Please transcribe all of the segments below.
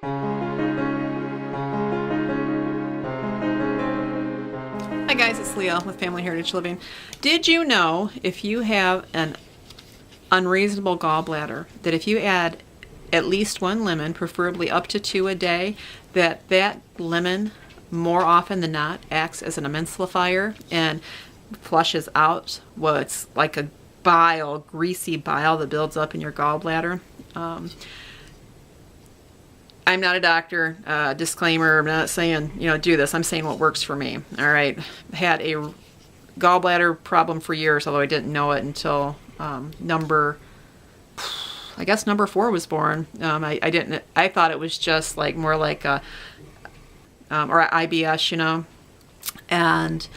Hi guys, it's Leah with Family Heritage Living. Did you know if you have an unreasonable gallbladder that if you add at least one lemon, preferably up to 2 a day, that lemon more often than not acts as an emulsifier and flushes out what's like a bile, greasy bile that builds up in your gallbladder? I'm not a doctor, disclaimer, I'm not saying, do this. I'm saying what works for me. All right. Had a gallbladder problem for years, although I didn't know it until number 4 was born. I thought it was just like more like a, or IBS, and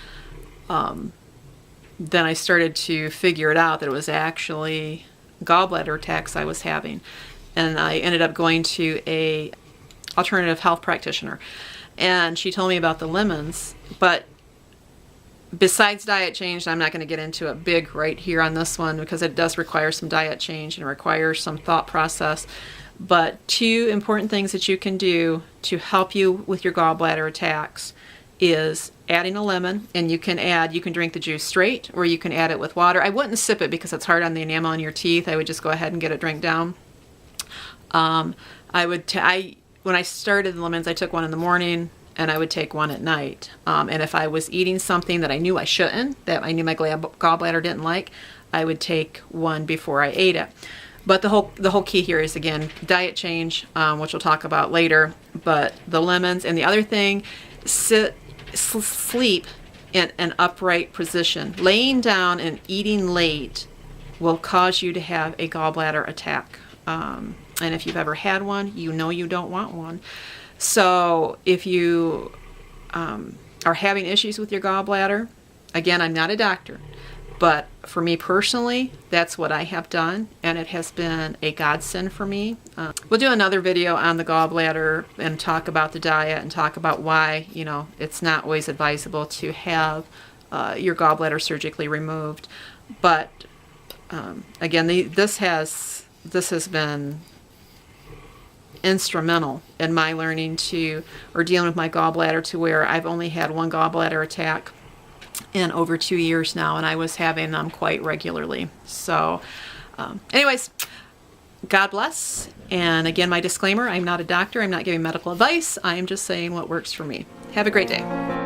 then I started to figure it out that it was actually gallbladder attacks I was having. And I ended up going to a alternative health practitioner, and she told me about the lemons. But besides diet change, I'm not going to get into it big right here on this one because it does require some diet change and it requires some thought process. But 2 important things that you can do to help you with your gallbladder attacks is adding a lemon, and you can drink the juice straight, or you can add it with water. I wouldn't sip it because it's hard on the enamel on your teeth. I would just go ahead and get it drank down. When I started the lemons, I took one in the morning and I would take one at night. And if I was eating something that I knew I shouldn't, that I knew my gallbladder didn't like, I would take one before I ate it. But the whole key here is, again, diet change, which we'll talk about later. But the lemons, and the other thing, sleep in an upright position. Laying down and eating late will cause you to have a gallbladder attack. And if you've ever had one, you know you don't want one. So if you are having issues with your gallbladder, again, I'm not a doctor, but for me personally, that's what I have done, and it has been a godsend for me. We'll do another video on the gallbladder and talk about the diet and talk about why, it's not always advisable to have your gallbladder surgically removed. But again, this has been instrumental in my learning dealing with my gallbladder, to where I've only had one gallbladder attack in over 2 years now, and I was having them quite regularly. So anyways, God bless. And again, my disclaimer, I'm not a doctor, I'm not giving medical advice, I am just saying what works for me. Have a great day.